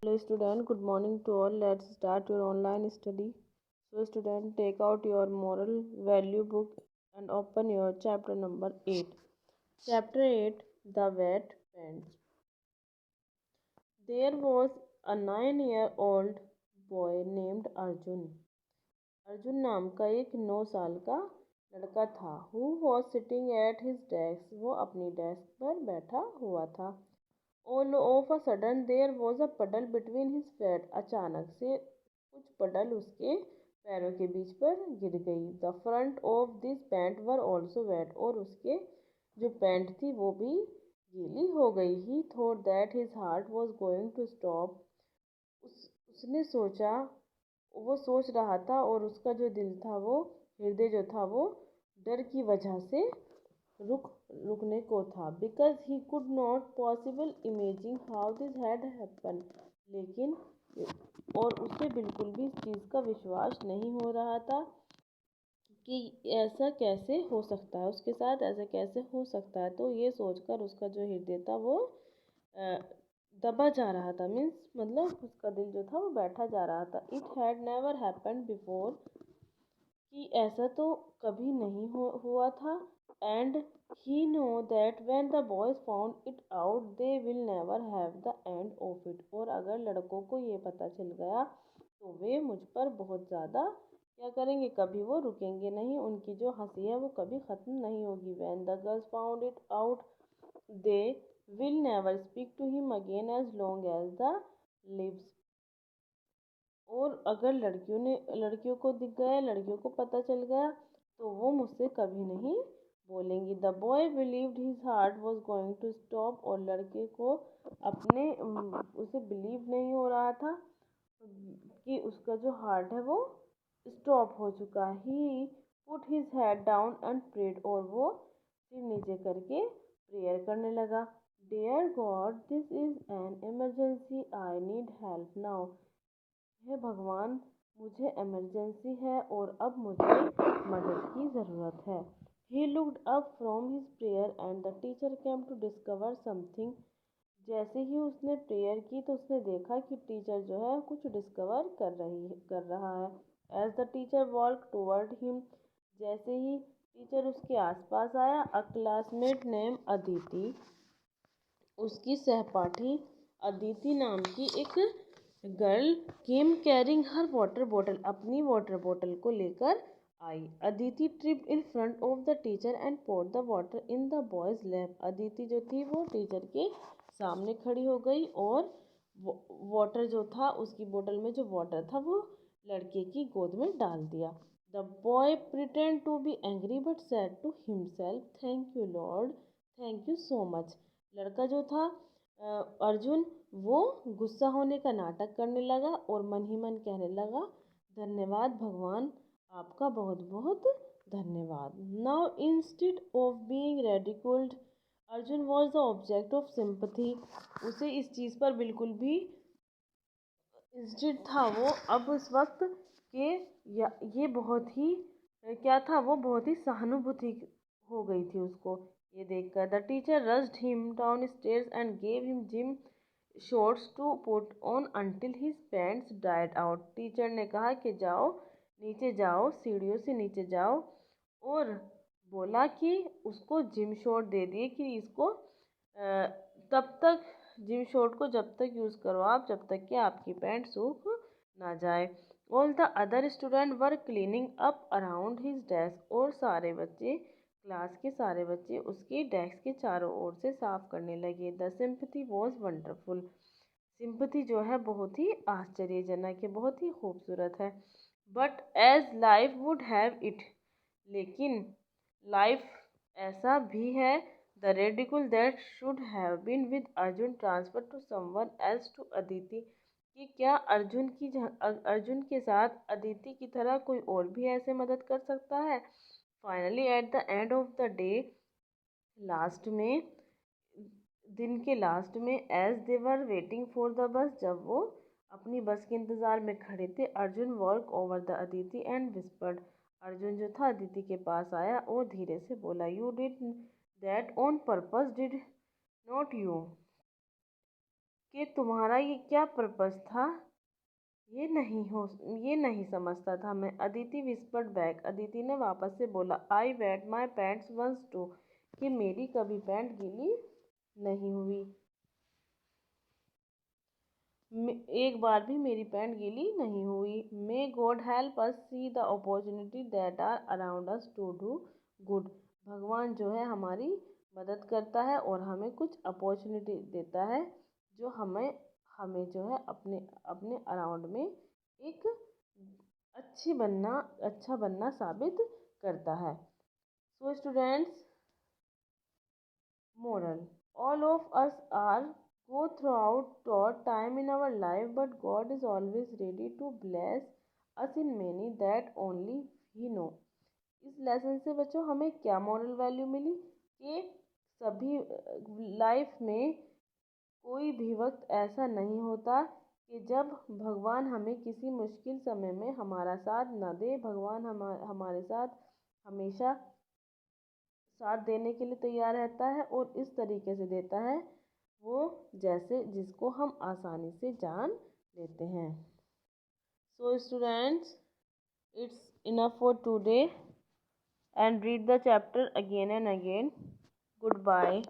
Hello student, good morning to all. Let's start your online study. So student, take out your moral value book and open your chapter number 8. Chapter 8, The Wet Pants. There was a 9-year-old boy named Arjun. Arjun नाम का एक 9 साल का लड़का था. Who was sitting at his desk. वो अपनी desk पर बैठा हुआ था. All of a sudden there was a puddle between his feet. अचानक से कुछ पडल उसके पैरों के बीच पर गिर गई. The front of this pant were also wet. और उसके जो पैंट थी वो भी गीली हो गई. He thought that his heart was going to stop. उसने सोचा, वो सोच रहा था और उसका जो दिल था वो हृदय जो था वो डर की वजह से रुकने को था. Because he could not possible imagine how this had happen. लेकिन और उसे बिल्कुल भी इस चीज़ का विश्वास नहीं हो रहा था कि ऐसा कैसे हो सकता है, उसके साथ ऐसा कैसे हो सकता है. तो ये सोचकर उसका जो हृदय था वो दबा जा रहा था. मतलब उसका दिल जो था वो बैठा जा रहा था. It had never happened before. कि ऐसा तो कभी नहीं हुआ था. And he know that when the boys found it out they will never have the end of it. और अगर लड़कों को ये पता चल गया तो वे मुझ पर बहुत ज़्यादा क्या करेंगे, कभी वो रुकेंगे नहीं. उनकी जो हंसी है वो कभी ख़त्म नहीं होगी. When the girls found it out they will never speak to him again as long as the lives. और अगर लड़कियों को दिख गया, लड़कियों को पता चल गया तो वो मुझसे कभी नहीं बोलेंगी. The boy believed his heart was going to stop. और लड़के को अपने उसे बिलीव नहीं हो रहा था कि उसका जो हार्ट है वो स्टॉप हो चुका. He put his head down and prayed. और वो सिर नीचे करके प्रेयर करने लगा. Dear God, this is an emergency. I need help now. हे भगवान, मुझे इमरजेंसी है और अब मुझे मदद की ज़रूरत है. He looked up from his prayer and the teacher came to discover something. जैसे ही उसने प्रेयर की तो उसने देखा कि टीचर जो है कुछ डिस्कवर कर रहा है. As the teacher walk toward him. जैसे ही टीचर उसके आसपास आया, अ क्लासमेट नेम अदिति, उसकी सहपाठी अदिति नाम की एक girl came carrying her water bottle. अपनी वाटर बॉटल को लेकर आई. Aditi tripped in front of the teacher and poured the water in the boy's lap. Aditi जो थी वो टीचर के सामने खड़ी हो गई और वाटर जो था, उसकी बोतल में जो वाटर था वो लड़के की गोद में डाल दिया. The boy pretend to be angry but said to himself, thank you Lord, thank you so much. लड़का जो था अर्जुन, वो गुस्सा होने का नाटक करने लगा और मन ही मन कहने लगा, धन्यवाद भगवान, आपका बहुत बहुत धन्यवाद. Now instead of being ridiculed, Arjun was the object of sympathy. उसे इस चीज़ पर बिल्कुल भी इंस्टेड था वो अब उस वक्त के ये बहुत ही क्या था, वो बहुत ही सहानुभूति हो गई थी उसको ये देखकर. The teacher rushed him downstairs and gave him gym shorts to put on until his pants dried out. Teacher ने कहा कि जाओ नीचे जाओ, सीढ़ियों से नीचे जाओ, और बोला कि उसको जिम शॉर्ट दे दिए कि इसको तब तक जिम शॉर्ट को जब तक यूज़ करो आप, जब तक कि आपकी पैंट सूख ना जाए. All the other student were cleaning up around his desk. और सारे बच्चे, क्लास के सारे बच्चे उसकी डेस्क के चारों ओर से साफ करने लगे. The sympathy was wonderful. Sympathy जो है बहुत ही आश्चर्यजनक है, बहुत ही खूबसूरत है. But as life would have it, लेकिन लाइफ ऐसा भी है, the ridicule that should have been with Arjun transfer to someone else to Aditi. कि क्या अर्जुन के साथ अदिति की तरह कोई और भी ऐसे मदद कर सकता है. Finally at the end of the day, last में, दिन के लास्ट में, as they were waiting for the bus, जब वो अपनी बस के इंतज़ार में खड़े थे, Arjun walk over the Aditi and whispered. Arjun जो था अदिति के पास आया और धीरे से बोला, you did that on purpose did not you. कि तुम्हारा ये क्या पर्पस था, ये नहीं समझता था मैं। अदिति विस्पर्ड बैक, अदिति ने वापस से बोला, I wet my pants once too, कि मेरी कभी पैंट गीली नहीं हुई, एक बार भी मेरी पैंट गीली नहीं हुई। May God help us see the opportunity that are around us to do good, भगवान जो है हमारी मदद करता है और हमें कुछ अपॉर्चुनिटी देता है जो हमें हमें जो है अपने अपने अराउंड में एक अच्छा बनना साबित करता है। So students, moral, all of us are go throughout tough time in our life, but God is always ready to bless us in many that only He know। इस लेसन से बच्चों हमें क्या मॉरल वैल्यू मिली कि सभी life में कोई भी वक्त ऐसा नहीं होता कि जब भगवान हमें किसी मुश्किल समय में हमारा साथ न दे। भगवान हमारे साथ हमेशा साथ देने के लिए तैयार रहता है और इस तरीके से देता है वो जैसे जिसको हम आसानी से जान लेते हैं। So students, it's enough for today and read the chapter again and again. Good bye.